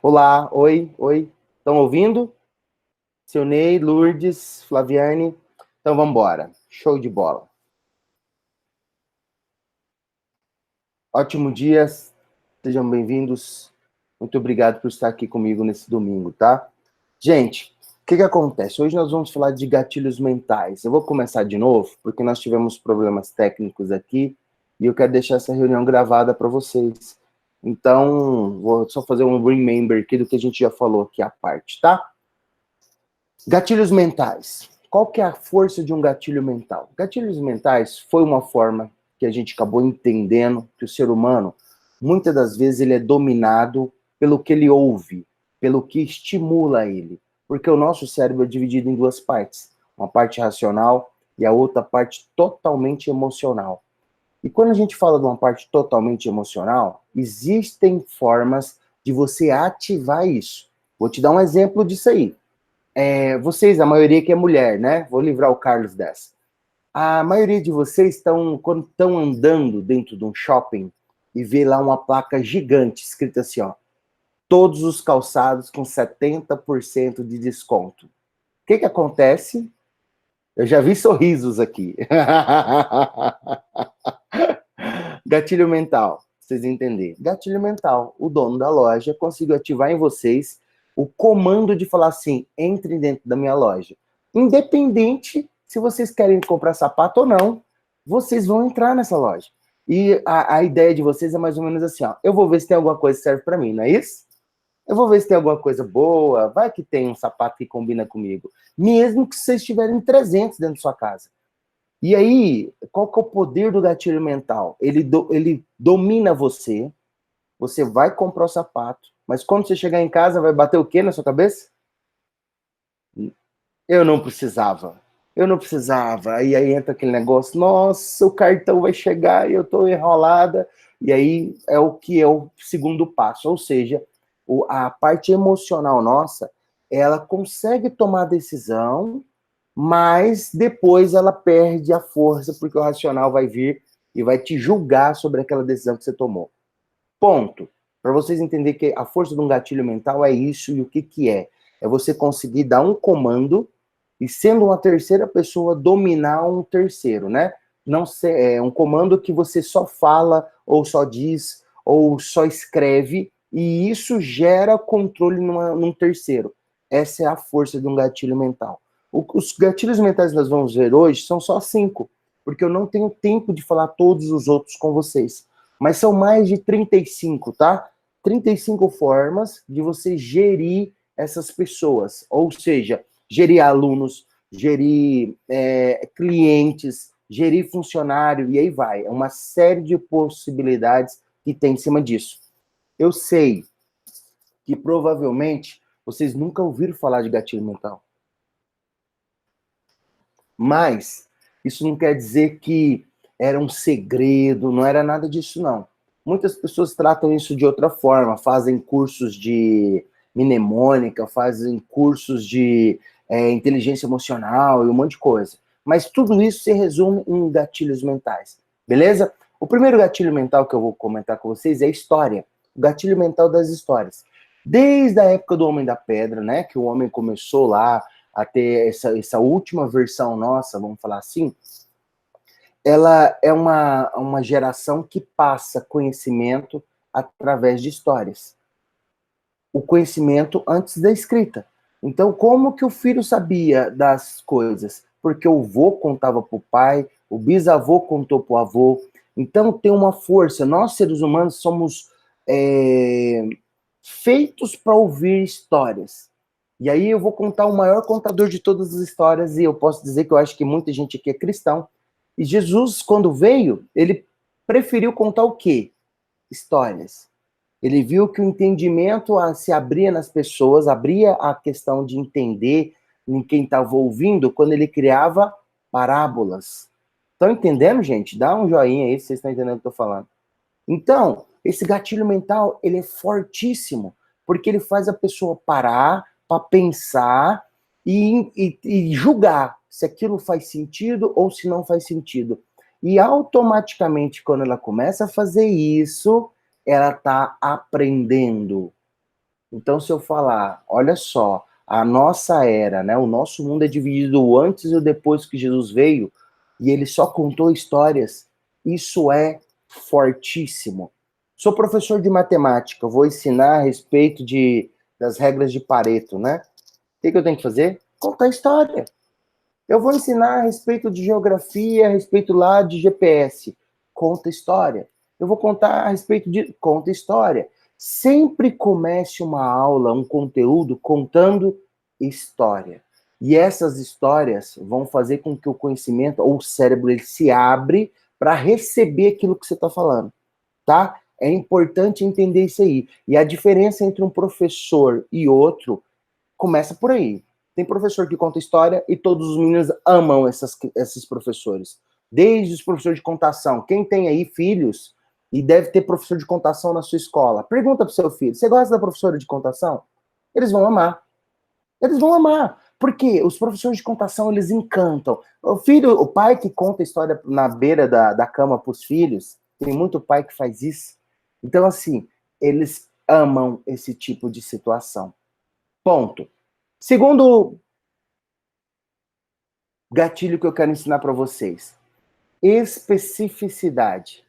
Olá, oi, oi. Estão ouvindo? Seu Ney, Lourdes, Flaviane. Então vamos embora. Show de bola. Ótimo dia. Sejam bem-vindos. Muito obrigado por estar aqui comigo nesse domingo, tá? Gente, o que acontece? Hoje nós vamos falar de gatilhos mentais. Eu vou começar de novo, porque nós tivemos problemas técnicos aqui e eu quero deixar essa reunião gravada para vocês. Então, vou só fazer um remember aqui do que a gente já falou aqui à parte, tá? Gatilhos mentais. Qual que é a força de um gatilho mental? Gatilhos mentais foi uma forma que a gente acabou entendendo que o ser humano, muitas das vezes, ele é dominado pelo que ele ouve, pelo que estimula ele. Porque o nosso cérebro é dividido em duas partes. Uma parte racional e a outra parte totalmente emocional. E quando a gente fala de uma parte totalmente emocional, existem formas de você ativar isso. Vou te dar um exemplo disso aí. Vocês, a maioria que é mulher, né? Vou livrar o Carlos dessa. A maioria de vocês estão, quando estão andando dentro de um shopping e vê lá uma placa gigante escrita assim, ó, todos os calçados com 70% de desconto. O que acontece? Eu já vi sorrisos aqui. Gatilho mental, vocês entenderem. Gatilho mental, o dono da loja conseguiu ativar em vocês o comando de falar assim, entre dentro da minha loja. Independente se vocês querem comprar sapato ou não, vocês vão entrar nessa loja. E a ideia de vocês é mais ou menos assim, ó, eu vou ver se tem alguma coisa que serve para mim, não é isso? Eu vou ver se tem alguma coisa boa, vai que tem um sapato que combina comigo. Mesmo que vocês tiverem 300 dentro da sua casa. E aí, qual que é o poder do gatilho mental? Ele domina você, você vai comprar o sapato, mas quando você chegar em casa, vai bater o quê na sua cabeça? Eu não precisava. Eu não precisava. Aí entra aquele negócio, nossa, o cartão vai chegar e eu estou enrolada. E aí é o que é o segundo passo. Ou seja, a parte emocional nossa, ela consegue tomar decisão, mas depois ela perde a força, porque o racional vai vir e vai te julgar sobre aquela decisão que você tomou. Ponto. Para vocês entenderem que a força de um gatilho mental é isso e o que é. É você conseguir dar um comando e, sendo uma terceira pessoa, dominar um terceiro, né? Não ser, é um comando que você só fala, ou só diz, ou só escreve, e isso gera controle num terceiro. Essa é a força de um gatilho mental. Os gatilhos mentais que nós vamos ver hoje são só 5, porque eu não tenho tempo de falar todos os outros com vocês. Mas são mais de 35, tá? 35 formas de você gerir essas pessoas. Ou seja, gerir alunos, gerir clientes, gerir funcionário, e aí vai. É uma série de possibilidades que tem em cima disso. Eu sei que provavelmente vocês nunca ouviram falar de gatilho mental. Mas isso não quer dizer que era um segredo, não era nada disso, não. Muitas pessoas tratam isso de outra forma, fazem cursos de mnemônica, fazem cursos de inteligência emocional e um monte de coisa. Mas tudo isso se resume em gatilhos mentais, beleza? O primeiro gatilho mental que eu vou comentar com vocês é a história, o gatilho mental das histórias. Desde a época do Homem da Pedra, né, que o homem começou lá a ter essa última versão nossa, vamos falar assim, ela é uma geração que passa conhecimento através de histórias. O conhecimento antes da escrita. Então, como que o filho sabia das coisas? Porque o avô contava para o pai, o bisavô contou para o avô. Então, tem uma força. Nós, seres humanos, somos feitos para ouvir histórias. E aí eu vou contar o maior contador de todas as histórias, e eu posso dizer que eu acho que muita gente aqui é cristão. E Jesus, quando veio, ele preferiu contar o quê? Histórias. Ele viu que o entendimento se abria nas pessoas, abria a questão de entender em quem estava ouvindo, quando ele criava parábolas. Estão entendendo, gente? Dá um joinha aí se vocês estão entendendo o que eu estou falando. Então, esse gatilho mental, ele é fortíssimo, porque ele faz a pessoa parar para pensar e julgar se aquilo faz sentido ou se não faz sentido. E automaticamente, quando ela começa a fazer isso, ela está aprendendo. Então, se eu falar, olha só, a nossa era, né, o nosso mundo é dividido o antes e o depois que Jesus veio, e ele só contou histórias, isso é fortíssimo. Sou professor de matemática, vou ensinar a respeito das regras de Pareto, né? O que eu tenho que fazer? Contar história. Eu vou ensinar a respeito de geografia, a respeito lá de GPS. Conta história. Eu vou contar a respeito de. Conta história. Sempre comece uma aula, um conteúdo contando história. E essas histórias vão fazer com que o conhecimento, ou o cérebro, ele se abre para receber aquilo que você está falando, tá? É importante entender isso aí. E a diferença entre um professor e outro começa por aí. Tem professor que conta história e todos os meninos amam esses professores. Desde os professores de contação. Quem tem aí filhos e deve ter professor de contação na sua escola, pergunta para o seu filho: você gosta da professora de contação? Eles vão amar. Eles vão amar. Porque os professores de contação, eles encantam. O filho, o pai que conta história na beira da cama para os filhos, tem muito pai que faz isso. Então, assim, eles amam esse tipo de situação. Ponto. Segundo gatilho que eu quero ensinar para vocês: especificidade.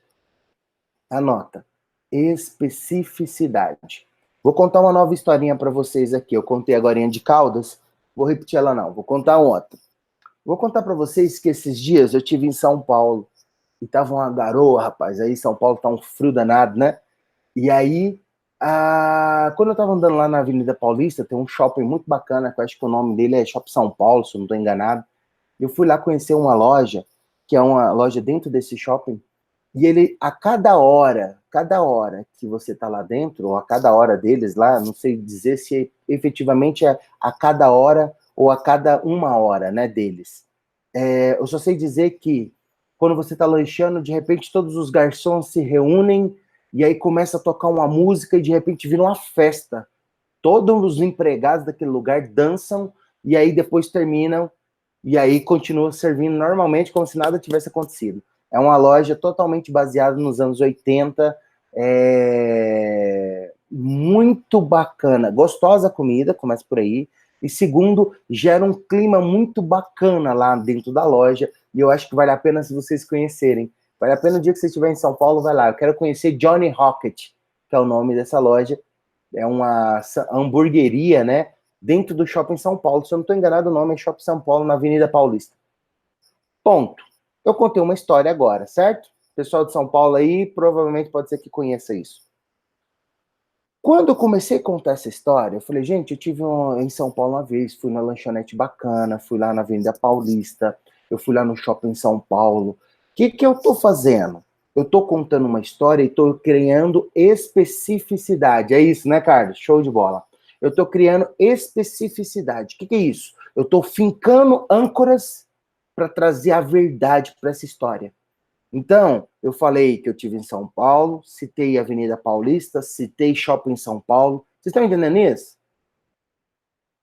Anota. Especificidade. Vou contar uma nova historinha para vocês aqui. Eu contei agora de Caldas, vou repetir ela não, vou contar outra. Vou contar para vocês que esses dias eu tive em São Paulo e tava uma garoa, rapaz. Aí São Paulo tá um frio danado, né? E aí, quando eu tava andando lá na Avenida Paulista, tem um shopping muito bacana, que eu acho que o nome dele é Shopping São Paulo, se eu não estou enganado. Eu fui lá conhecer uma loja, que é uma loja dentro desse shopping, e ele, a cada hora que você tá lá dentro, ou a cada hora deles lá, não sei dizer se efetivamente é a cada hora ou a cada uma hora, né, deles. Eu só sei dizer que quando você tá lanchando, de repente todos os garçons se reúnem e aí começa a tocar uma música e de repente vira uma festa. Todos os empregados daquele lugar dançam e aí depois terminam e aí continua servindo normalmente como se nada tivesse acontecido. É uma loja totalmente baseada nos anos 80, muito bacana, gostosa a comida, começa por aí, e segundo, gera um clima muito bacana lá dentro da loja, e eu acho que vale a pena se vocês conhecerem. Vale a pena o dia que você estiver em São Paulo, vai lá. Eu quero conhecer Johnny Rocket, que é o nome dessa loja. É uma hamburgueria, né? Dentro do Shopping São Paulo. Se eu não estou enganado, o nome é Shopping São Paulo, na Avenida Paulista. Ponto. Eu contei uma história agora, certo? O pessoal de São Paulo aí provavelmente pode ser que conheça isso. Quando eu comecei a contar essa história, eu falei, gente, eu tive em São Paulo uma vez, fui na lanchonete bacana, fui lá na Avenida Paulista, eu fui lá no Shopping São Paulo. O que eu tô fazendo? Eu tô contando uma história e tô criando especificidade. É isso, né, Carlos? Show de bola. Eu tô criando especificidade. O que é isso? Eu tô fincando âncoras para trazer a verdade para essa história. Então, eu falei que eu tive em São Paulo, citei a Avenida Paulista, citei Shopping São Paulo. Vocês estão entendendo isso?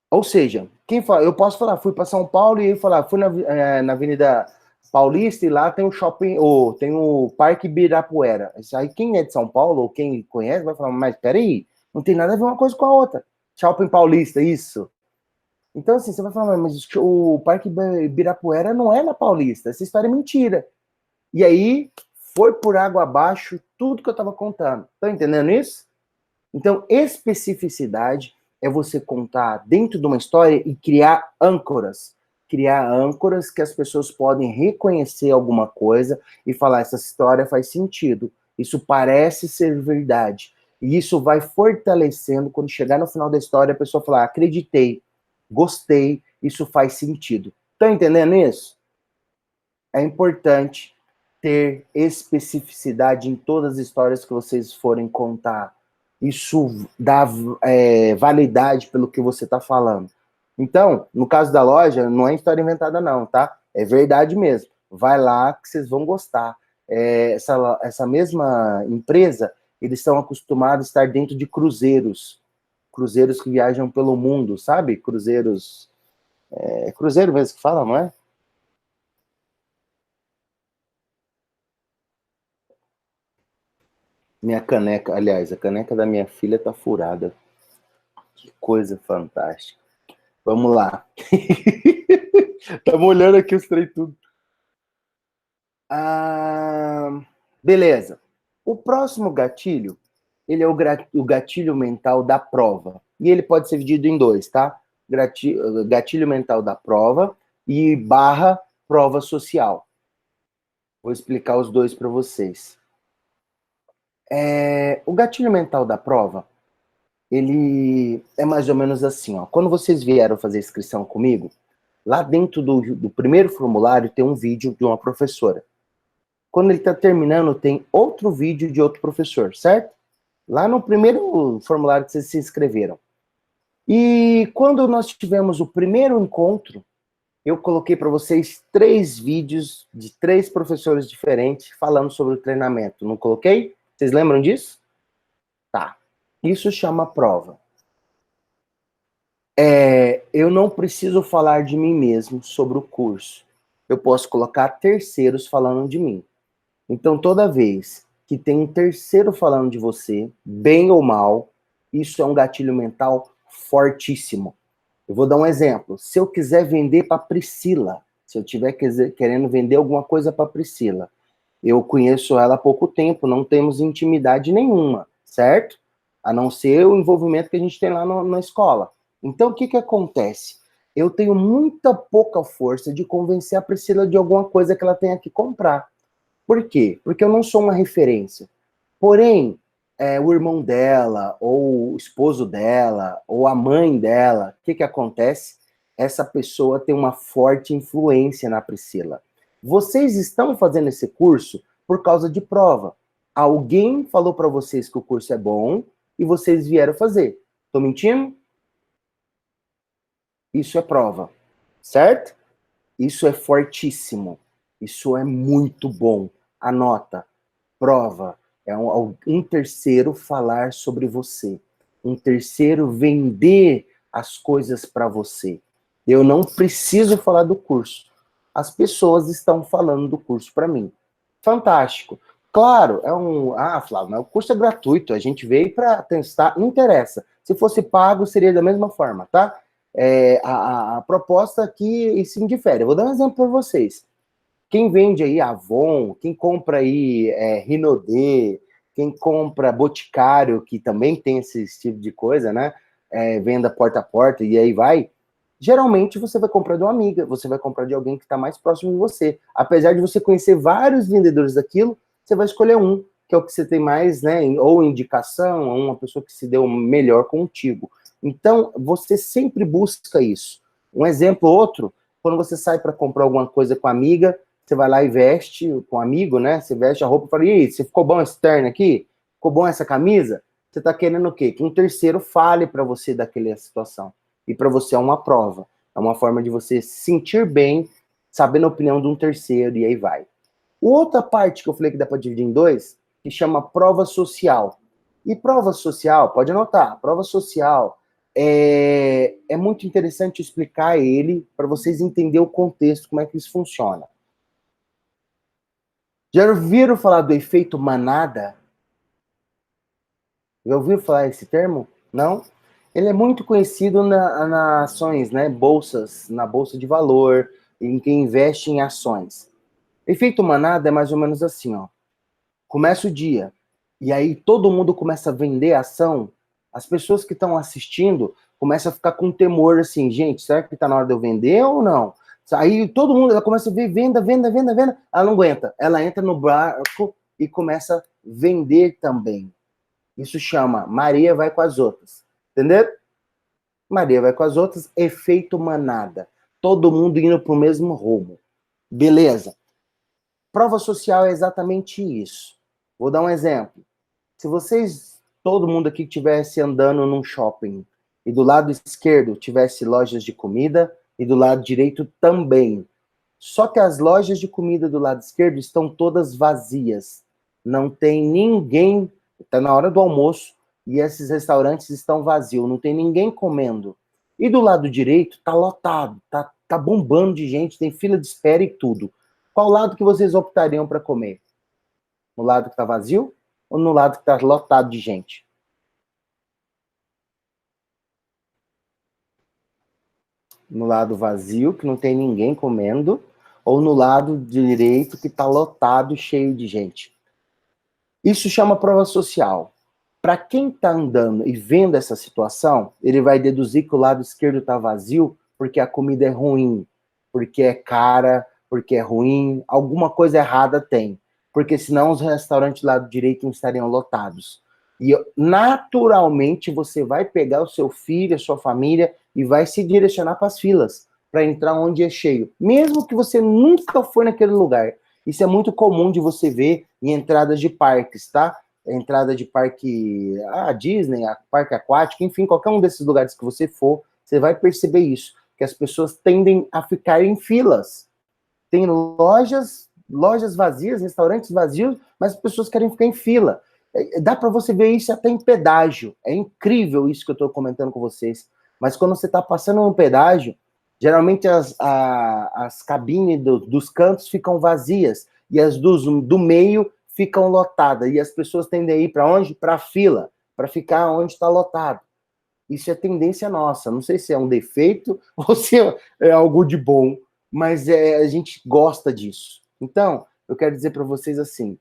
Ou seja, quem fala, eu posso falar, fui para São Paulo e falar, fui na Avenida Paulista e lá tem o shopping, ou tem o Parque Ibirapuera. Isso aí, quem é de São Paulo ou quem conhece vai falar, mas peraí, não tem nada a ver uma coisa com a outra. Shopping Paulista, isso. Então, assim, você vai falar, mas o Parque Ibirapuera não é na Paulista. Essa história é mentira. E aí foi por água abaixo tudo que eu estava contando. Estão entendendo isso? Então, especificidade é você contar dentro de uma história e criar âncoras. Criar âncoras que as pessoas podem reconhecer alguma coisa e falar: essa história faz sentido. Isso parece ser verdade. E isso vai fortalecendo quando chegar no final da história, a pessoa falar: acreditei, gostei, isso faz sentido. Estão entendendo isso? É importante ter especificidade em todas as histórias que vocês forem contar. Isso dá validade pelo que você está falando. Então, no caso da loja, não é história inventada, não, tá? É verdade mesmo. Vai lá que vocês vão gostar. Essa mesma empresa, eles estão acostumados a estar dentro de cruzeiros. Cruzeiros que viajam pelo mundo, sabe? Cruzeiros. É cruzeiro mesmo que fala, não é? Minha caneca, aliás, a caneca da minha filha tá furada. Que coisa fantástica. Vamos lá. Estamos olhando aqui os três tudo. Beleza. O próximo gatilho, ele é o gatilho mental da prova. E ele pode ser dividido em dois, tá? Gatilho mental da prova e barra prova social. Vou explicar os dois para vocês. O gatilho mental da prova, ele é mais ou menos assim, ó. Quando vocês vieram fazer inscrição comigo, lá dentro do primeiro formulário tem um vídeo de uma professora. Quando ele está terminando, tem outro vídeo de outro professor, certo? Lá no primeiro formulário que vocês se inscreveram. E quando nós tivemos o primeiro encontro, eu coloquei para vocês 3 vídeos de 3 professores diferentes falando sobre o treinamento. Não coloquei? Vocês lembram disso? Tá. Isso chama prova. Eu não preciso falar de mim mesmo sobre o curso. Eu posso colocar terceiros falando de mim. Então, toda vez que tem um terceiro falando de você, bem ou mal, isso é um gatilho mental fortíssimo. Eu vou dar um exemplo. Se eu quiser vender para Priscila, se eu estiver querendo vender alguma coisa para Priscila, eu conheço ela há pouco tempo, não temos intimidade nenhuma, certo? A não ser o envolvimento que a gente tem lá na escola. Então, o que acontece? Eu tenho muita pouca força de convencer a Priscila de alguma coisa que ela tenha que comprar. Por quê? Porque eu não sou uma referência. Porém, o irmão dela, ou o esposo dela, ou a mãe dela, o que acontece? Essa pessoa tem uma forte influência na Priscila. Vocês estão fazendo esse curso por causa de prova. Alguém falou para vocês que o curso é bom e vocês vieram fazer. Tô mentindo? Isso é prova, certo? Isso é fortíssimo. Isso é muito bom. Anota. Prova é um terceiro falar sobre você. Um terceiro vender as coisas para você. Eu não preciso falar do curso. As pessoas estão falando do curso para mim. Fantástico. Claro, Flávio, mas o curso é gratuito, a gente veio para testar, não interessa. Se fosse pago, seria da mesma forma, tá? A proposta aqui se indifere. Eu vou dar um exemplo para vocês. Quem vende aí Avon, quem compra aí Rinodê, quem compra Boticário, que também tem esse tipo de coisa, né? Venda porta a porta e aí vai. Geralmente você vai comprar de uma amiga, você vai comprar de alguém que está mais próximo de você. Apesar de você conhecer vários vendedores daquilo, você vai escolher um, que é o que você tem mais, né? Ou indicação, ou uma pessoa que se deu melhor contigo. Então, você sempre busca isso. Um exemplo, outro, quando você sai para comprar alguma coisa com a amiga, você vai lá e veste com um amigo, né? Você veste a roupa e fala, e você ficou bom esse terno aqui? Ficou bom essa camisa? Você está querendo o quê? Que um terceiro fale para você daquela situação. E para você é uma prova. É uma forma de você se sentir bem, sabendo a opinião de um terceiro, e aí vai. Outra parte que eu falei que dá para dividir em dois, que chama prova social. E prova social, pode anotar, prova social é muito interessante explicar ele para vocês entenderem o contexto, como é que isso funciona. Já ouviram falar do efeito manada? Já ouviram falar esse termo? Não? Ele é muito conhecido nas ações, né? Bolsas, na bolsa de valor, em quem investe em ações. Efeito manada é mais ou menos assim, ó. Começa o dia, e aí todo mundo começa a vender a ação, as pessoas que estão assistindo começam a ficar com temor, assim, gente, será que está na hora de eu vender ou não? Aí todo mundo, ela começa a ver venda, venda, venda, venda, ela não aguenta, ela entra no barco e começa a vender também. Isso chama Maria vai com as outras, entendeu? Maria vai com as outras, efeito manada, todo mundo indo para o mesmo rumo. Beleza. Prova social é exatamente isso. Vou dar um exemplo. Se vocês, todo mundo aqui estivesse andando num shopping e do lado esquerdo tivesse lojas de comida e do lado direito também. Só que as lojas de comida do lado esquerdo estão todas vazias. Não tem ninguém, está na hora do almoço e esses restaurantes estão vazios, não tem ninguém comendo. E do lado direito está lotado, tá bombando de gente, tem fila de espera e tudo. Qual lado que vocês optariam para comer? No lado que está vazio ou no lado que está lotado de gente? no lado vazio, que não tem ninguém comendo, ou no lado direito, que está lotado e cheio de gente. Isso chama prova social. Para quem está andando e vendo essa situação, ele vai deduzir que o lado esquerdo está vazio porque a comida é ruim, porque é cara, porque é ruim, alguma coisa errada tem. Porque senão os restaurantes do lado direito não estariam lotados. E naturalmente você vai pegar o seu filho, a sua família e vai se direcionar para as filas, para entrar onde é cheio. Mesmo que você nunca foi naquele lugar. Isso é muito comum de você ver em entradas de parques, tá? Entrada de parque, Disney, parque aquático, enfim, qualquer um desses lugares que você for, você vai perceber isso, que as pessoas tendem a ficar em filas. Tem lojas vazias, restaurantes vazios, mas as pessoas querem ficar em fila. Dá para você ver isso até em pedágio. É incrível isso que eu estou comentando com vocês. Mas quando você está passando no pedágio, geralmente as cabines dos cantos ficam vazias e as do meio ficam lotadas. E as pessoas tendem a ir para onde? Para a fila, para ficar onde está lotado. Isso é tendência nossa. Não sei se é um defeito ou se é algo de bom, mas a gente gosta disso. Então, eu quero dizer para vocês assim,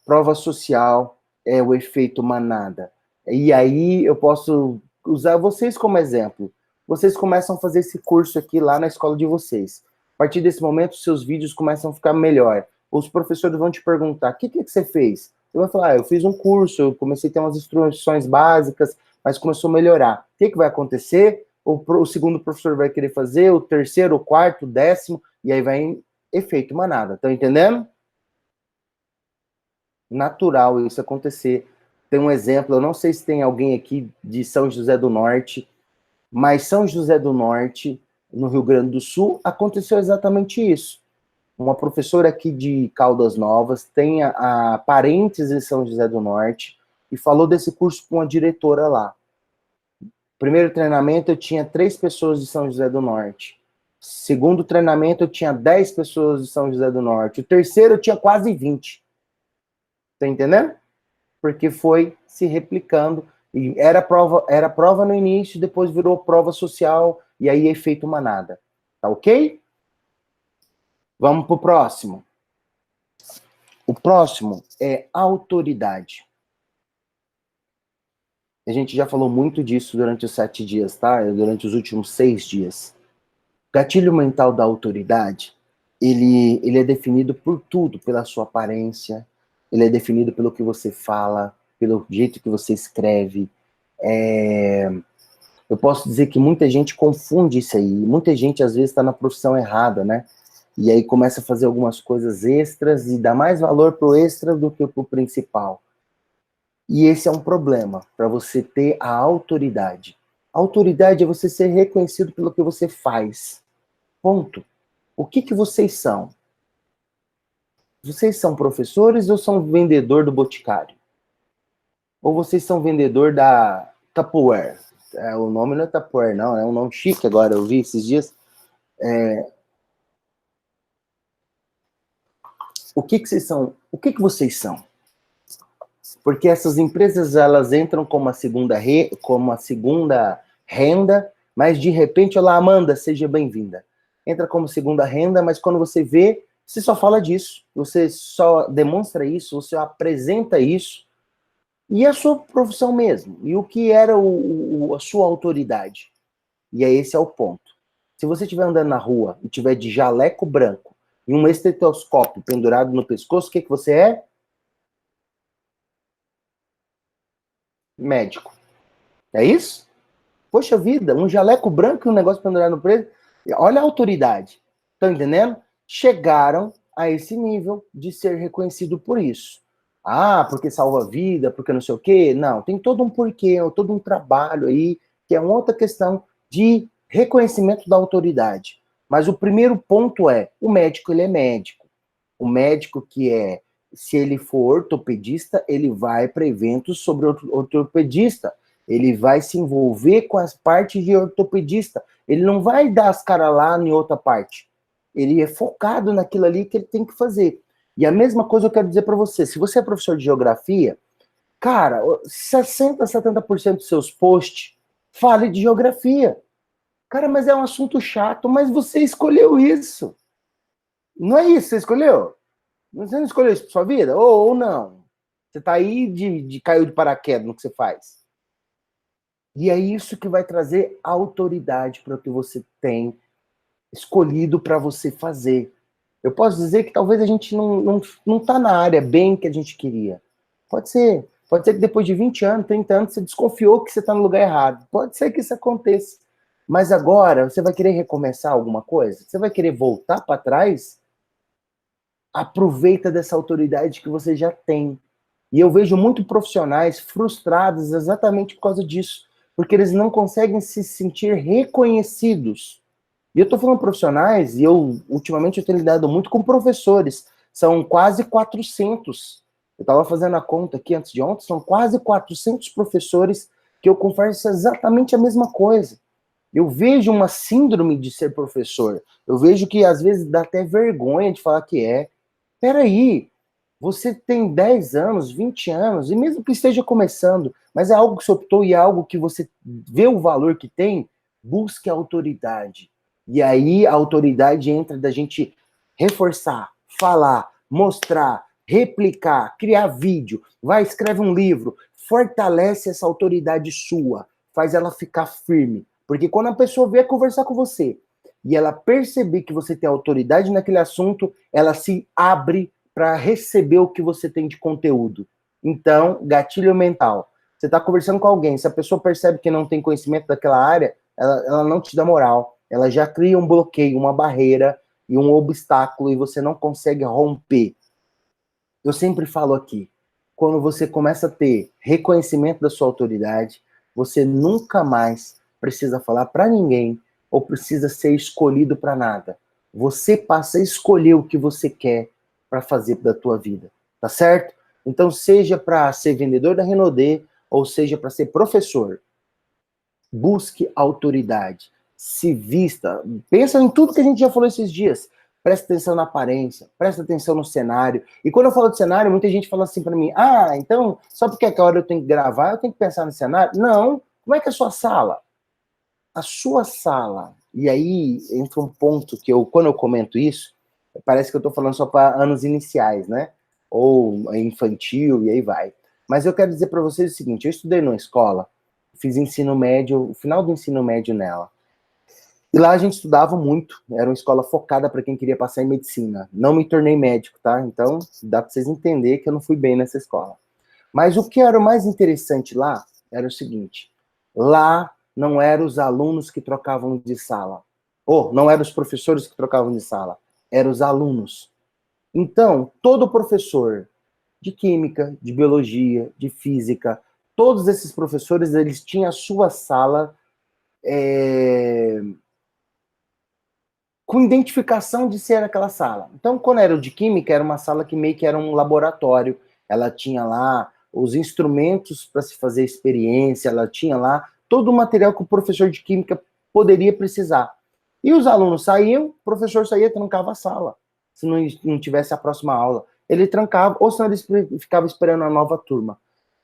prova social é o efeito manada. E aí eu posso usar vocês como exemplo. Vocês começam a fazer esse curso aqui lá na escola de vocês. A partir desse momento, seus vídeos começam a ficar melhor. Os professores vão te perguntar, o que você fez? Você vai falar, eu fiz um curso, eu comecei a ter umas instruções básicas, mas começou a melhorar. O que vai acontecer? O segundo professor vai querer fazer, o terceiro, o quarto, o 10º, e aí vai em efeito manada. Estão entendendo? Natural isso acontecer. Tem um exemplo, eu não sei se tem alguém aqui de São José do Norte, mas São José do Norte, no Rio Grande do Sul, aconteceu exatamente isso. Uma professora aqui de Caldas Novas tem a parentes em São José do Norte e falou desse curso com a diretora lá. Primeiro treinamento eu tinha 3 pessoas de São José do Norte. Segundo treinamento eu tinha 10 pessoas de São José do Norte. O terceiro eu tinha quase 20. Tá entendendo? Porque foi se replicando. E era prova no início, depois virou prova social, e aí efeito manada. Tá ok? Vamos pro próximo. O próximo é autoridade. A gente já falou muito disso durante os 7 dias, tá? Durante os últimos 6 dias. Gatilho mental da autoridade, ele é definido por tudo, pela sua aparência, ele é definido pelo que você fala, pelo jeito que você escreve. Eu posso dizer que muita gente confunde isso aí, muita gente às vezes está na profissão errada, né? E aí começa a fazer algumas coisas extras e dá mais valor pro extra do que pro principal. E esse é um problema, para você ter a autoridade. A autoridade é você ser reconhecido pelo que você faz. Ponto. O que vocês são? Vocês são professores ou são vendedor do Boticário? Ou vocês são vendedor da Tupperware? O nome não é Tupperware, não. É um nome chique agora, eu vi esses dias. O que vocês são? O que vocês são? Porque essas empresas, elas entram como a segunda renda, mas de repente, olá, Amanda, seja bem-vinda. Entra como segunda renda, mas quando você vê, você só fala disso, você só demonstra isso, você apresenta isso, e a sua profissão mesmo, e o que era a sua autoridade. E aí esse é o ponto. Se você estiver andando na rua e tiver de jaleco branco e um estetoscópio pendurado no pescoço, o que você é? Médico. É isso? Poxa vida, um jaleco branco e um negócio pendurado no preso. Olha a autoridade. Estão entendendo? Chegaram a esse nível de ser reconhecido por isso. Ah, porque salva a vida, porque não sei o quê. Não, tem todo um porquê, todo um trabalho aí, que é uma outra questão de reconhecimento da autoridade. Mas o primeiro ponto é, o médico, ele é médico. O médico se ele for ortopedista, ele vai para eventos sobre ortopedista. Ele vai se envolver com as partes de ortopedista. Ele não vai dar as caras lá em outra parte. Ele é focado naquilo ali que ele tem que fazer. E a mesma coisa eu quero dizer para você. Se você é professor de geografia, cara, 60%, 70% dos seus posts fale de geografia. Cara, mas é um assunto chato, mas você escolheu isso. Não é isso que você escolheu? Você não escolheu isso para sua vida? Ou não? Você tá aí de caiu de paraquedas no que você faz. E é isso que vai trazer autoridade para o que você tem escolhido para você fazer. Eu posso dizer que talvez a gente não tá na área bem que a gente queria. Pode ser. Pode ser que depois de 20 anos, 30 anos, você desconfiou que você está no lugar errado. Pode ser que isso aconteça. Mas agora, você vai querer recomeçar alguma coisa? Você vai querer voltar para trás? Aproveita dessa autoridade que você já tem. E eu vejo muito profissionais frustrados exatamente por causa disso, porque eles não conseguem se sentir reconhecidos. E eu estou falando profissionais, e eu ultimamente eu tenho lidado muito com professores, são quase 400. Eu estava fazendo a conta aqui antes de ontem, são quase 400 professores que eu converso exatamente a mesma coisa. Eu vejo uma síndrome de ser professor, eu vejo que às vezes dá até vergonha de falar que é. Peraí, você tem 10 anos, 20 anos, e mesmo que esteja começando, mas é algo que você optou e é algo que você vê o valor que tem, busque a autoridade. E aí a autoridade entra da gente reforçar, falar, mostrar, replicar, criar vídeo, vai, escreve um livro, fortalece essa autoridade sua, faz ela ficar firme. Porque quando a pessoa vier conversar com você e ela perceber que você tem autoridade naquele assunto, ela se abre para receber o que você tem de conteúdo. Então, gatilho mental. Você está conversando com alguém, se a pessoa percebe que não tem conhecimento daquela área, ela não te dá moral. Ela já cria um bloqueio, uma barreira e um obstáculo e você não consegue romper. Eu sempre falo aqui, quando você começa a ter reconhecimento da sua autoridade, você nunca mais precisa falar para ninguém ou precisa ser escolhido para nada. Você passa a escolher o que você quer para fazer da tua vida, tá certo? Então, seja para ser vendedor da Renaudet ou seja para ser professor, busque autoridade, se vista, pensa em tudo que a gente já falou esses dias. Presta atenção na aparência, presta atenção no cenário. E quando eu falo de cenário, muita gente fala assim para mim: ah, então, só porque aquela hora eu tenho que gravar, eu tenho que pensar no cenário? Não. Como é que é a sua sala? A sua sala. E aí entra um ponto que quando eu comento isso, parece que eu estou falando só para anos iniciais, né? Ou infantil, e aí vai. Mas eu quero dizer para vocês o seguinte: eu estudei numa escola, fiz ensino médio, o final do ensino médio nela. E lá a gente estudava muito, era uma escola focada para quem queria passar em medicina. Não me tornei médico, tá? Então dá para vocês entenderem que eu não fui bem nessa escola. Mas o que era o mais interessante lá era o seguinte: lá não eram os alunos que trocavam de sala, ou não eram os professores que trocavam de sala, eram os alunos. Então, todo professor de química, de biologia, de física, todos esses professores, eles tinham a sua sala com identificação de ser aquela sala. Então, quando era o de química, era uma sala que meio que era um laboratório. Ela tinha lá os instrumentos para se fazer experiência, ela tinha lá todo o material que o professor de química poderia precisar. E os alunos saíam, o professor saía e trancava a sala, se não tivesse a próxima aula. Ele trancava, ou senão ele ficava esperando a nova turma.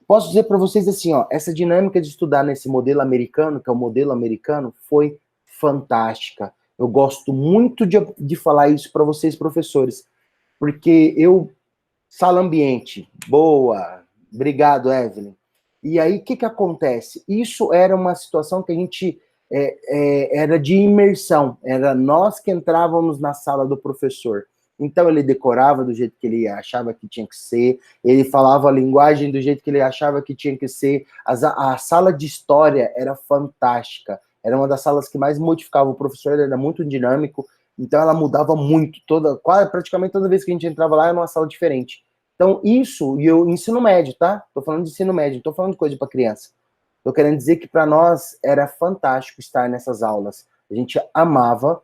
Posso dizer para vocês assim, ó, essa dinâmica de estudar nesse modelo americano, que é o modelo americano, foi fantástica. Eu gosto muito de falar isso para vocês, professores, porque sala ambiente, boa, obrigado, Evelyn. E aí, o que acontece? Isso era uma situação que a gente era de imersão, era nós que entrávamos na sala do professor. Então ele decorava do jeito que ele achava que tinha que ser, ele falava a linguagem do jeito que ele achava que tinha que ser. A sala de história era fantástica, era uma das salas que mais modificava. O professor era muito dinâmico, então ela mudava muito, praticamente toda vez que a gente entrava lá era uma sala diferente. Então isso, e eu ensino médio, tá? Tô falando de ensino médio, não tô falando de coisa para criança. Tô querendo dizer que para nós era fantástico estar nessas aulas. A gente amava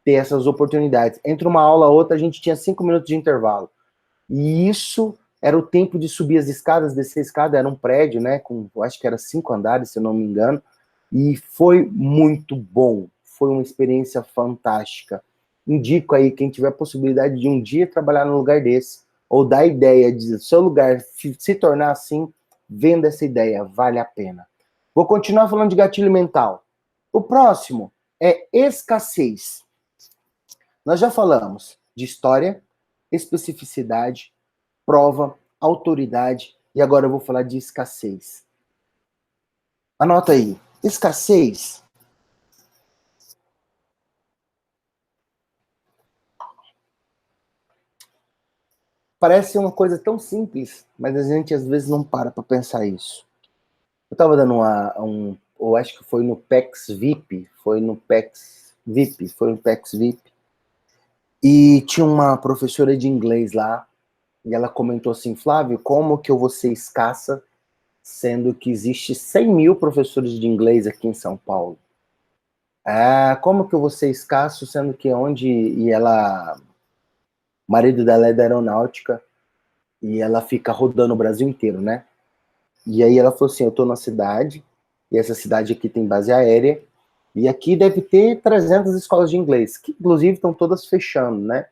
ter essas oportunidades. Entre uma aula e outra, a gente tinha 5 minutos de intervalo. E isso era o tempo de subir as escadas, descer a escada, era um prédio, né, eu acho que era 5 andares, se eu não me engano, e foi muito bom, foi uma experiência fantástica. Indico aí, quem tiver a possibilidade de um dia trabalhar num lugar desse, ou dar ideia de seu lugar se tornar assim, venda essa ideia, vale a pena. Vou continuar falando de gatilho mental. O próximo é escassez. Nós já falamos de história, especificidade, prova, autoridade, e agora eu vou falar de escassez. Anota aí. Escassez parece uma coisa tão simples, mas a gente às vezes não para pensar isso. Eu estava dando eu acho que foi no PEX VIP, e tinha uma professora de inglês lá, e ela comentou assim, Flávio, como que eu vou ser escassa, sendo que existe 100 mil professores de inglês aqui em São Paulo? Como que eu vou ser escasso, sendo que o marido dela é da aeronáutica, e ela fica rodando o Brasil inteiro, né? E aí ela falou assim, eu tô na cidade, e essa cidade aqui tem base aérea, e aqui deve ter 300 escolas de inglês, que inclusive estão todas fechando, né?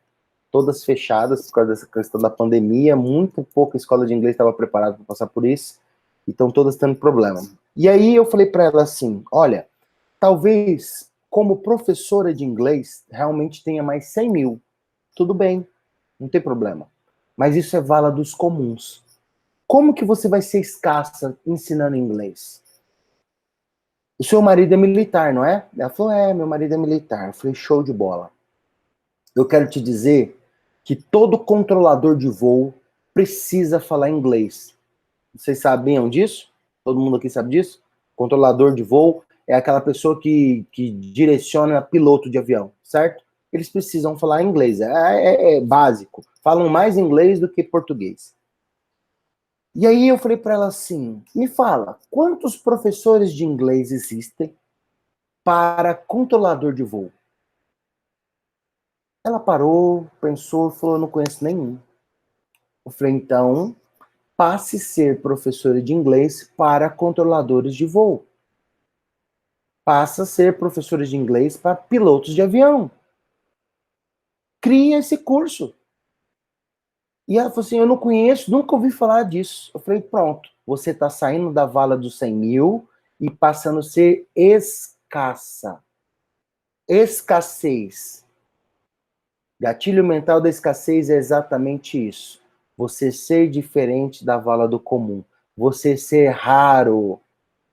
Todas fechadas por causa dessa questão da pandemia, muito pouca escola de inglês estava preparada para passar por isso, e estão todas tendo problema. E aí eu falei para ela assim, olha, talvez como professora de inglês realmente tenha mais 100 mil, tudo bem, não tem problema. Mas isso é vala dos comuns. Como que você vai ser escassa ensinando inglês? O seu marido é militar, não é? Ela falou, meu marido é militar. Eu falei, show de bola. Eu quero te dizer que todo controlador de voo precisa falar inglês. Vocês sabiam disso? Todo mundo aqui sabe disso? Controlador de voo é aquela pessoa que direciona piloto de avião, certo? Eles precisam falar inglês. É básico. Falam mais inglês do que português. E aí eu falei para ela assim, me fala, quantos professores de inglês existem para controlador de voo? Ela parou, pensou, falou, não conheço nenhum. Eu falei, então, passe a ser professora de inglês para controladores de voo. Passa a ser professora de inglês para pilotos de avião. Cria esse curso. E ela falou assim, eu não conheço, nunca ouvi falar disso. Eu falei, pronto, você está saindo da vala dos 100 mil e passando a ser escassa. Escassez. Gatilho mental da escassez é exatamente isso. Você ser diferente da vala do comum. Você ser raro.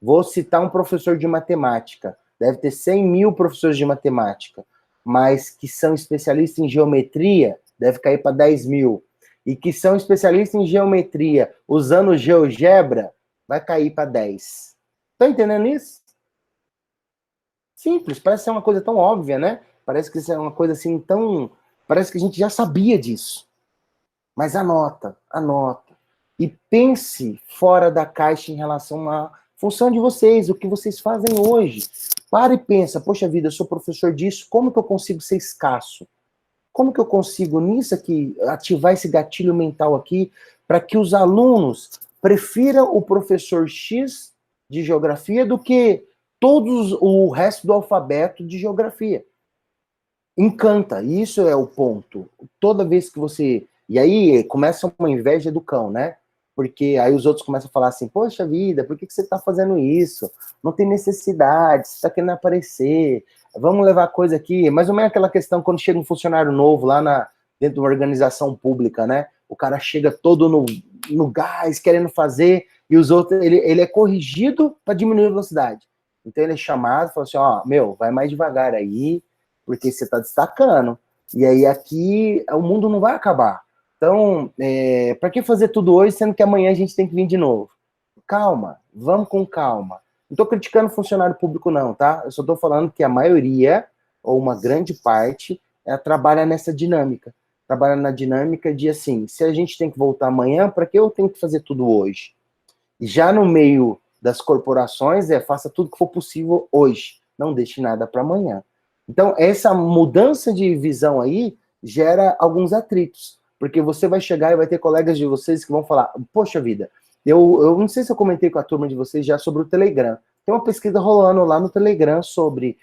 Vou citar um professor de matemática. Deve ter 100 mil professores de matemática. Mas que são especialistas em geometria, deve cair para 10 mil. E que são especialistas em geometria usando GeoGebra, vai cair para 10. Tá entendendo isso? Simples, parece ser uma coisa tão óbvia, né? Parece que isso é uma coisa assim tão... Parece que a gente já sabia disso. Mas anota. E pense fora da caixa em relação à função de vocês, o que vocês fazem hoje. Para e pensa, poxa vida, eu sou professor disso, como que eu consigo ser escasso? Como que eu consigo, nisso aqui, ativar esse gatilho mental aqui, para que os alunos prefiram o professor X de geografia do que todos o resto do alfabeto de geografia? Encanta, isso é o ponto. Toda vez que você... E aí começa uma inveja do cão, né? Porque aí os outros começam a falar assim, poxa vida, por que você está fazendo isso? Não tem necessidade, você está querendo aparecer, vamos levar a coisa aqui. Mais ou menos aquela questão quando chega um funcionário novo lá dentro de uma organização pública, né? O cara chega todo no gás, querendo fazer, e os outros, ele é corrigido para diminuir a velocidade. Então ele é chamado, fala assim, ó, vai mais devagar aí, porque você está destacando. E aí aqui o mundo não vai acabar. Então, para que fazer tudo hoje, sendo que amanhã a gente tem que vir de novo? Calma, vamos com calma. Não estou criticando funcionário público não, tá? Eu só estou falando que a maioria, ou uma grande parte, trabalha nessa dinâmica. Trabalha na dinâmica de assim, se a gente tem que voltar amanhã, para que eu tenho que fazer tudo hoje? E já no meio das corporações, faça tudo que for possível hoje. Não deixe nada para amanhã. Então, essa mudança de visão aí gera alguns atritos, porque você vai chegar e vai ter colegas de vocês que vão falar, poxa vida, eu não sei se eu comentei com a turma de vocês já sobre o Telegram. Tem uma pesquisa rolando lá no Telegram sobre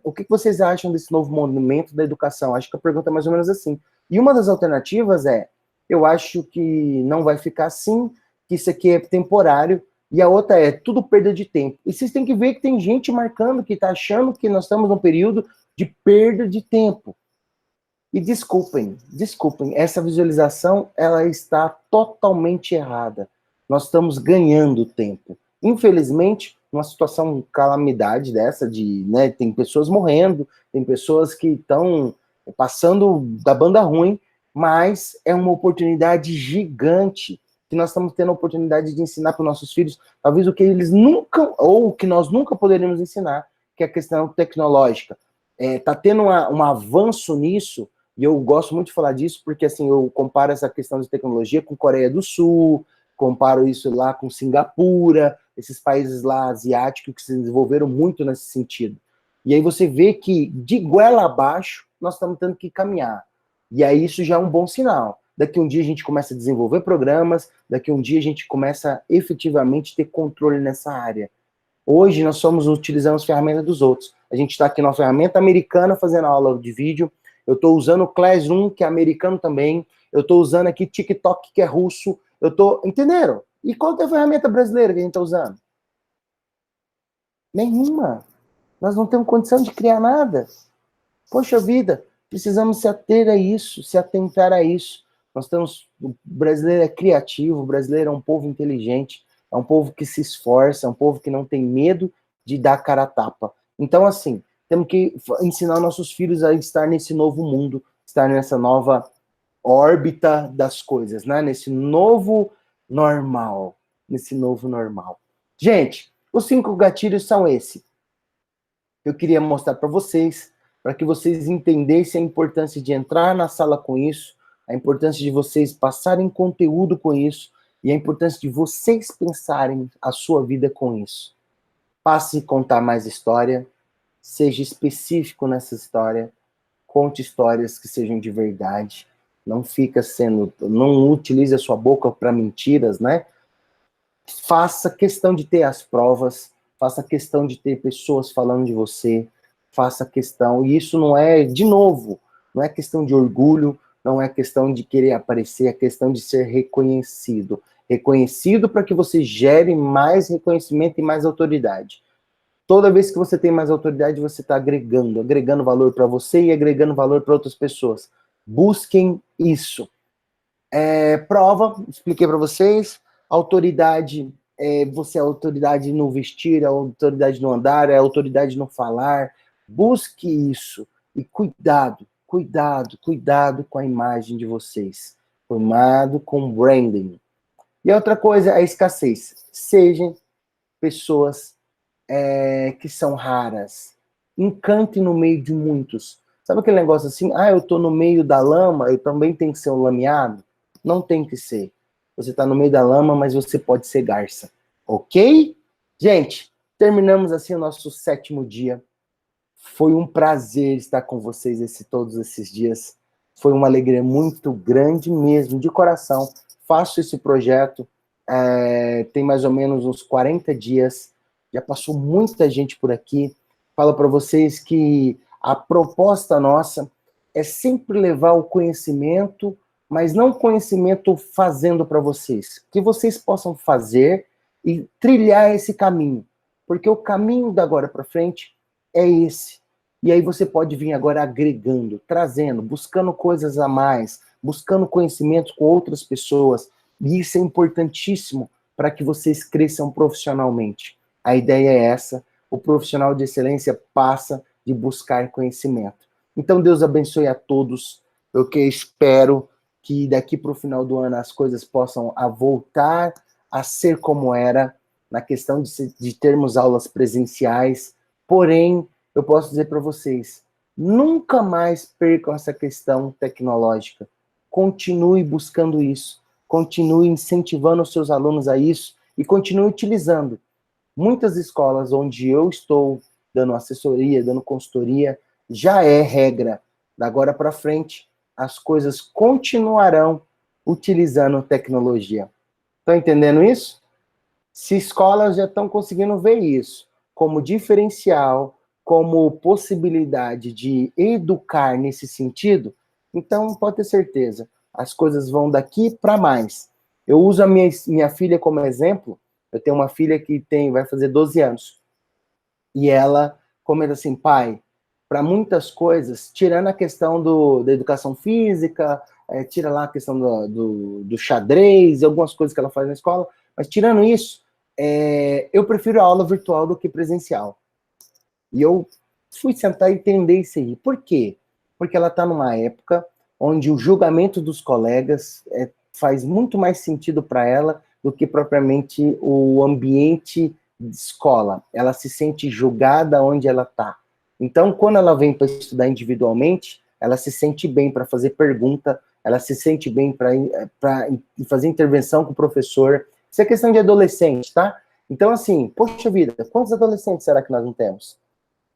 o que vocês acham desse novo movimento da educação. Acho que a pergunta é mais ou menos assim. E uma das alternativas eu acho que não vai ficar assim, que isso aqui é temporário, E a outra é tudo perda de tempo. E vocês têm que ver que tem gente marcando que está achando que nós estamos num período de perda de tempo. E desculpem, essa visualização ela está totalmente errada. Nós estamos ganhando tempo. Infelizmente, uma situação calamidade dessa de, né, tem pessoas morrendo, tem pessoas que estão passando da banda ruim, mas é uma oportunidade gigante que nós estamos tendo a oportunidade de ensinar para os nossos filhos, talvez o que eles nunca, ou o que nós nunca poderíamos ensinar, que é a questão tecnológica. Tá tendo um avanço nisso, e eu gosto muito de falar disso, porque assim, eu comparo essa questão de tecnologia com Coreia do Sul, comparo isso lá com Singapura, esses países lá asiáticos que se desenvolveram muito nesse sentido. E aí você vê que de goela abaixo nós estamos tendo que caminhar. E aí isso já é um bom sinal. Daqui um dia a gente começa a desenvolver programas, daqui um dia a gente começa a efetivamente ter controle nessa área. Hoje nós somos utilizando as ferramentas dos outros. A gente está aqui numa ferramenta americana fazendo aula de vídeo. Eu estou usando o Classroom, que é americano também. Eu estou usando aqui TikTok, que é russo. Entenderam? E qual que é a ferramenta brasileira que a gente está usando? Nenhuma. Nós não temos condição de criar nada. Poxa vida, precisamos se ater a isso, se atentar a isso. O brasileiro é criativo, o brasileiro é um povo inteligente, é um povo que se esforça, é um povo que não tem medo de dar cara a tapa. Então, assim, temos que ensinar nossos filhos a estar nesse novo mundo, estar nessa nova órbita das coisas, né? Nesse novo normal. Nesse novo normal. Gente, os 5 gatilhos são esses. Eu queria mostrar para vocês, para que vocês entendessem a importância de entrar na sala com isso, a importância de vocês passarem conteúdo com isso, e a importância de vocês pensarem a sua vida com isso. Passe a contar mais história, seja específico nessa história, conte histórias que sejam de verdade, não utilize a sua boca para mentiras, né? Faça questão de ter as provas, faça questão de ter pessoas falando de você, faça questão, e isso não é, de novo, não é questão de orgulho, não é questão de querer aparecer, é questão de ser reconhecido. Reconhecido para que você gere mais reconhecimento e mais autoridade. Toda vez que você tem mais autoridade, você está agregando valor para você e agregando valor para outras pessoas. Busquem isso. Prova, expliquei para vocês. Autoridade, você é autoridade no vestir, é autoridade no andar, é autoridade no falar. Busque isso. E cuidado com a imagem de vocês. Cuidado com branding. E outra coisa é a escassez. Sejam pessoas que são raras. Encante no meio de muitos. Sabe aquele negócio assim? Eu tô no meio da lama, eu também tenho que ser um lameado? Não tem que ser. Você tá no meio da lama, mas você pode ser garça. Ok? Gente, terminamos assim o nosso 7º dia. Foi um prazer estar com vocês todos esses dias. Foi uma alegria muito grande mesmo, de coração. Faço esse projeto, tem mais ou menos uns 40 dias. Já passou muita gente por aqui. Falo para vocês que a proposta nossa é sempre levar o conhecimento, mas não conhecimento fazendo para vocês. Que vocês possam fazer e trilhar esse caminho. Porque o caminho da agora para frente é esse. E aí você pode vir agora agregando, trazendo, buscando coisas a mais, buscando conhecimentos com outras pessoas. E isso é importantíssimo para que vocês cresçam profissionalmente. A ideia é essa. O profissional de excelência passa de buscar conhecimento. Então, Deus abençoe a todos. Eu espero que daqui para o final do ano as coisas possam voltar a ser como era, na questão de termos aulas presenciais. Porém, eu posso dizer para vocês, nunca mais percam essa questão tecnológica. Continue buscando isso. Continue incentivando os seus alunos a isso e continue utilizando. Muitas escolas onde eu estou dando assessoria, dando consultoria, já é regra. Da agora para frente, as coisas continuarão utilizando tecnologia. Estão entendendo isso? Se escolas já estão conseguindo ver isso como diferencial, como possibilidade de educar nesse sentido, então pode ter certeza, as coisas vão daqui para mais. Eu uso a minha filha como exemplo. Eu tenho uma filha que vai fazer 12 anos. E ela comenta assim, pai, para muitas coisas, tirando a questão da educação física, tira lá a questão do xadrez, algumas coisas que ela faz na escola, mas tirando isso, eu prefiro a aula virtual do que presencial. E eu fui sentar e entender isso aí. Por quê? Porque ela está numa época onde o julgamento dos colegas faz muito mais sentido para ela do que propriamente o ambiente de escola. Ela se sente julgada onde ela está. Então, quando ela vem para estudar individualmente, ela se sente bem para fazer pergunta, ela se sente bem para fazer intervenção com o professor. Isso é questão de adolescente, tá? Então, assim, poxa vida, quantos adolescentes será que nós não temos?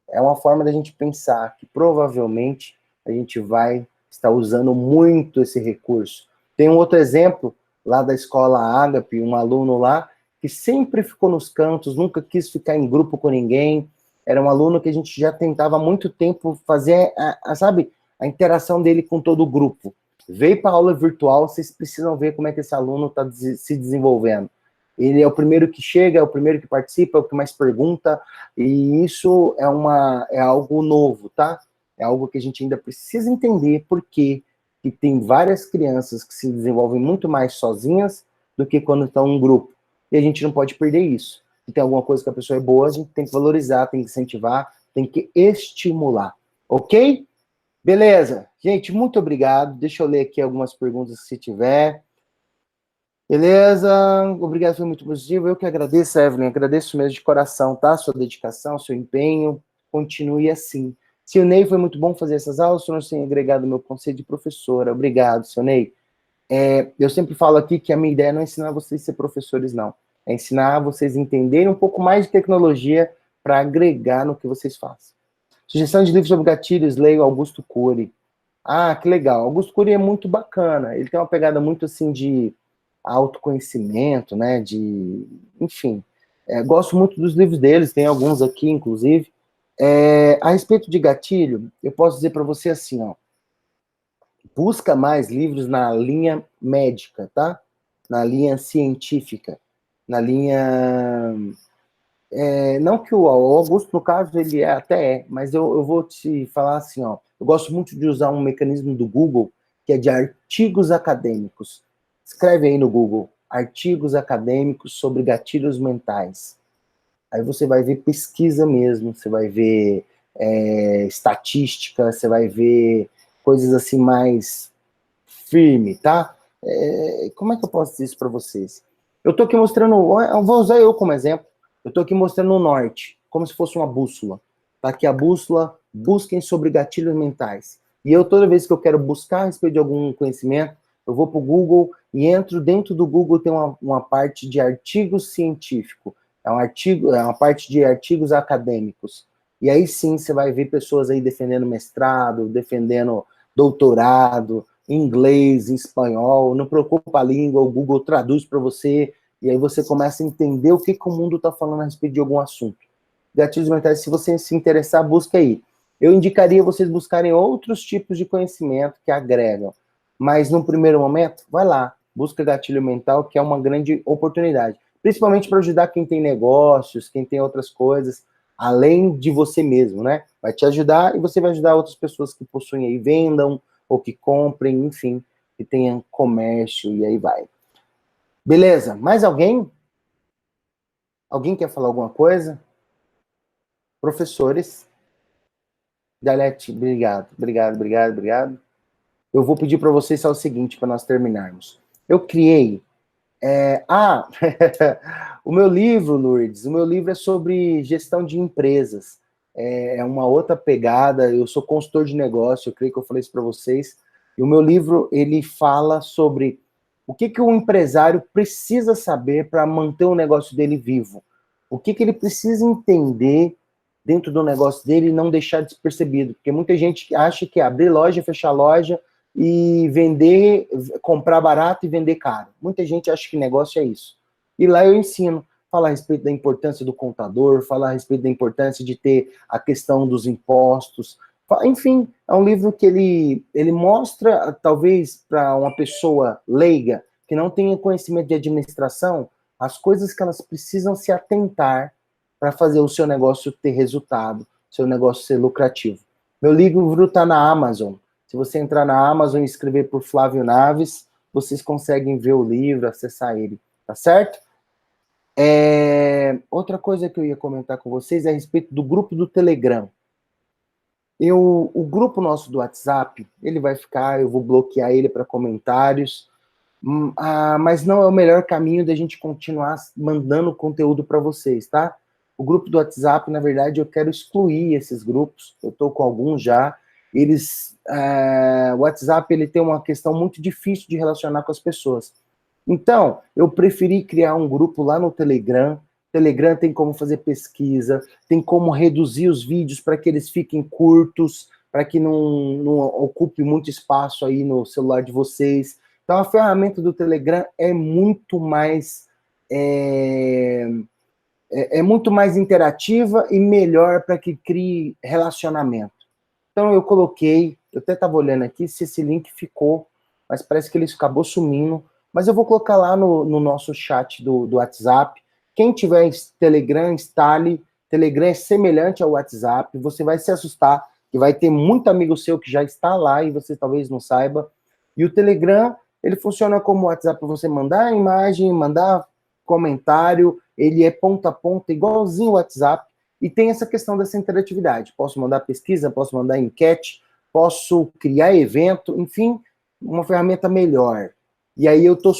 É uma forma da gente pensar que provavelmente a gente vai estar usando muito esse recurso. Tem um outro exemplo lá da escola Ágape, um aluno lá que sempre ficou nos cantos, nunca quis ficar em grupo com ninguém. Era um aluno que a gente já tentava há muito tempo fazer, sabe, a interação dele com todo o grupo. Veio para a aula virtual, vocês precisam ver como é que esse aluno está se desenvolvendo. Ele é o primeiro que chega, é o primeiro que participa, é o que mais pergunta, e isso é algo novo, tá? É algo que a gente ainda precisa entender, porque que tem várias crianças que se desenvolvem muito mais sozinhas do que quando estão em um grupo. E a gente não pode perder isso. Se tem alguma coisa que a pessoa é boa, a gente tem que valorizar, tem que incentivar, tem que estimular. Ok? Beleza. Gente, muito obrigado. Deixa eu ler aqui algumas perguntas se tiver. Beleza, obrigado, foi muito positivo. Eu que agradeço, Evelyn, agradeço mesmo de coração, tá? Sua dedicação, seu empenho, continue assim. Seu Ney, foi muito bom fazer essas aulas, o senhor tem agregado meu conceito de professora. Obrigado, seu Ney. Eu sempre falo aqui que a minha ideia não é ensinar vocês a ser professores, não. É ensinar vocês a entenderem um pouco mais de tecnologia para agregar no que vocês fazem. Sugestão de livro sobre gatilhos, leio Augusto Cury. Ah, que legal. Augusto Cury é muito bacana. Ele tem uma pegada muito assim de autoconhecimento, né? Enfim, gosto muito dos livros deles. Tem alguns aqui, inclusive. A respeito de gatilho, eu posso dizer para você assim, ó. Busca mais livros na linha médica, tá? Na linha científica, na linha não que o Augusto, no caso, ele até mas eu vou te falar assim, ó, eu gosto muito de usar um mecanismo do Google, que é de artigos acadêmicos. Escreve aí no Google, artigos acadêmicos sobre gatilhos mentais. Aí você vai ver pesquisa mesmo, você vai ver estatística, você vai ver coisas assim mais firme, tá? Como é que eu posso dizer isso para vocês? Eu tô aqui mostrando, eu vou usar eu como exemplo, eu estou aqui mostrando o norte, como se fosse uma bússola. Tá aqui a bússola, busquem sobre gatilhos mentais. E eu, toda vez que eu quero buscar a respeito de algum conhecimento, eu vou para o Google e entro, dentro do Google tem uma parte de artigo científico, é uma parte de artigos acadêmicos. E aí sim você vai ver pessoas aí defendendo mestrado, defendendo doutorado, em inglês, em espanhol, não preocupa a língua, o Google traduz para você, e aí você começa a entender o que o mundo está falando a respeito de algum assunto. Gatilhos mentais, se você se interessar, busca aí. Eu indicaria vocês buscarem outros tipos de conhecimento que agregam, mas no primeiro momento, vai lá, busca gatilho mental, que é uma grande oportunidade, principalmente para ajudar quem tem negócios, quem tem outras coisas, além de você mesmo, né? Vai te ajudar e você vai ajudar outras pessoas que possuem aí, vendam, ou que comprem, enfim, que tenham comércio, e aí vai. Beleza, mais alguém? Alguém quer falar alguma coisa? Professores? Galete, obrigado. Eu vou pedir para vocês só o seguinte, para nós terminarmos. Eu criei... o meu livro, Lourdes, o meu livro é sobre gestão de empresas. É uma outra pegada, eu sou consultor de negócio, eu creio que eu falei isso para vocês. E o meu livro, ele fala sobre o que o empresário precisa saber para manter o negócio dele vivo. O que ele precisa entender dentro do negócio dele e não deixar despercebido. Porque muita gente acha que abrir loja, fechar loja e vender, comprar barato e vender caro. Muita gente acha que negócio é isso. E lá eu ensino, falar a respeito da importância do contador, falar a respeito da importância de ter a questão dos impostos. Enfim, é um livro que ele mostra, talvez, para uma pessoa leiga, que não tenha conhecimento de administração, as coisas que elas precisam se atentar para fazer o seu negócio ter resultado, seu negócio ser lucrativo. Meu livro está na Amazon. Se você entrar na Amazon e escrever por Flávio Naves, vocês conseguem ver o livro, acessar ele, tá certo? Outra coisa que eu ia comentar com vocês é a respeito do grupo do Telegram. O grupo nosso do WhatsApp, ele vai ficar, eu vou bloquear ele para comentários, mas não é o melhor caminho da gente continuar mandando conteúdo para vocês, tá? O grupo do WhatsApp, na verdade, eu quero excluir esses grupos, eu estou com alguns já, o WhatsApp, ele tem uma questão muito difícil de relacionar com as pessoas. Então, eu preferi criar um grupo lá no Telegram. Telegram tem como fazer pesquisa, tem como reduzir os vídeos para que eles fiquem curtos, para que não ocupe muito espaço aí no celular de vocês. Então, a ferramenta do Telegram é muito mais muito mais interativa e melhor para que crie relacionamento. Então, eu coloquei, eu até estava olhando aqui se esse link ficou, mas parece que ele acabou sumindo. Mas eu vou colocar lá no nosso chat do WhatsApp. Quem tiver Telegram, instale. Telegram é semelhante ao WhatsApp. Você vai se assustar, que vai ter muito amigo seu que já está lá e você talvez não saiba. E o Telegram, ele funciona como o WhatsApp para você mandar imagem, mandar comentário. Ele é ponta a ponta, igualzinho o WhatsApp. E tem essa questão dessa interatividade. Posso mandar pesquisa, posso mandar enquete, posso criar evento, enfim, uma ferramenta melhor. E aí eu estou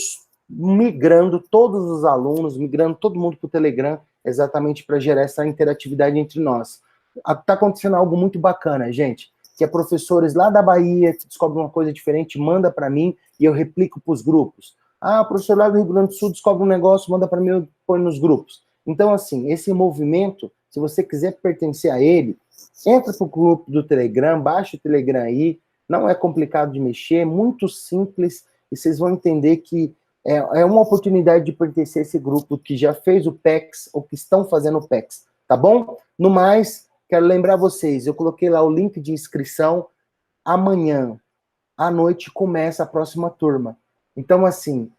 migrando todos os alunos, migrando todo mundo para o Telegram, exatamente para gerar essa interatividade entre nós. Está acontecendo algo muito bacana, gente, que é professores lá da Bahia que descobrem uma coisa diferente, manda para mim e eu replico para os grupos. O professor lá do Rio Grande do Sul descobre um negócio, manda para mim e eu ponho nos grupos. Então, assim, esse movimento, se você quiser pertencer a ele, entra para o grupo do Telegram, baixa o Telegram aí, não é complicado de mexer, é muito simples, e vocês vão entender que é uma oportunidade de pertencer a esse grupo que já fez o PEX ou que estão fazendo o PEX, tá bom? No mais, quero lembrar vocês, eu coloquei lá o link de inscrição, amanhã à noite começa a próxima turma. Então, assim,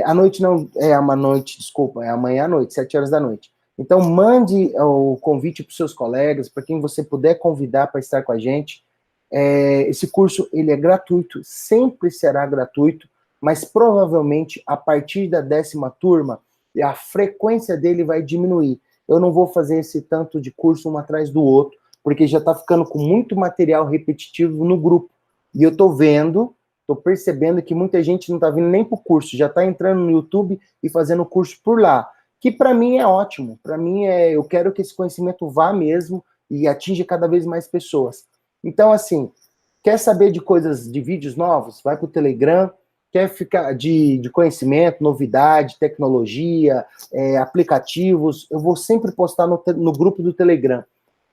à noite não, uma noite, desculpa, é amanhã à noite, 7 horas da noite. Então, mande o convite para os seus colegas, para quem você puder convidar para estar com a gente. Esse curso, ele é gratuito, sempre será gratuito, mas provavelmente, a partir da 10ª turma, a frequência dele vai diminuir. Eu não vou fazer esse tanto de curso um atrás do outro, porque já está ficando com muito material repetitivo no grupo. E eu estou vendo, estou percebendo que muita gente não está vindo nem para o curso, já está entrando no YouTube e fazendo o curso por lá, que para mim é ótimo. Para mim, eu quero que esse conhecimento vá mesmo e atinja cada vez mais pessoas. Então, assim, quer saber de coisas, de vídeos novos? Vai para o Telegram. Quer ficar de conhecimento, novidade, tecnologia, aplicativos, eu vou sempre postar no grupo do Telegram.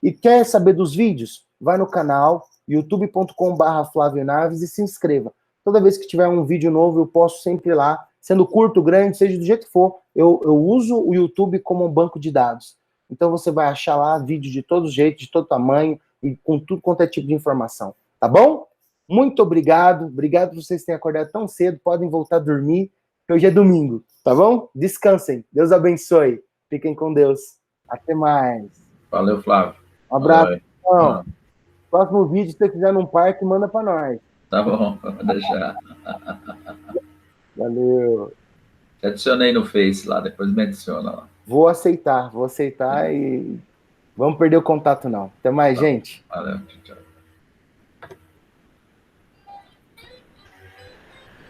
E quer saber dos vídeos? Vai no canal, youtube.com/Flávio Naves e se inscreva. Toda vez que tiver um vídeo novo, eu posto sempre lá, sendo curto, grande, seja do jeito que for, eu uso o YouTube como um banco de dados. Então você vai achar lá vídeo de todo jeito, de todo tamanho, e com tudo quanto é tipo de informação. Tá bom? Muito obrigado. Obrigado por vocês terem acordado tão cedo. Podem voltar a dormir, que hoje é domingo. Tá bom? Descansem. Deus abençoe. Fiquem com Deus. Até mais. Valeu, Flávio. Um abraço. Então, próximo vídeo, se você quiser num parque, manda para nós. Tá bom, vou deixar. Valeu. Te adicionei no Face lá, depois me adiciona lá. Vou aceitar e vamos perder o contato não. Até mais, gente. Valeu, tchau.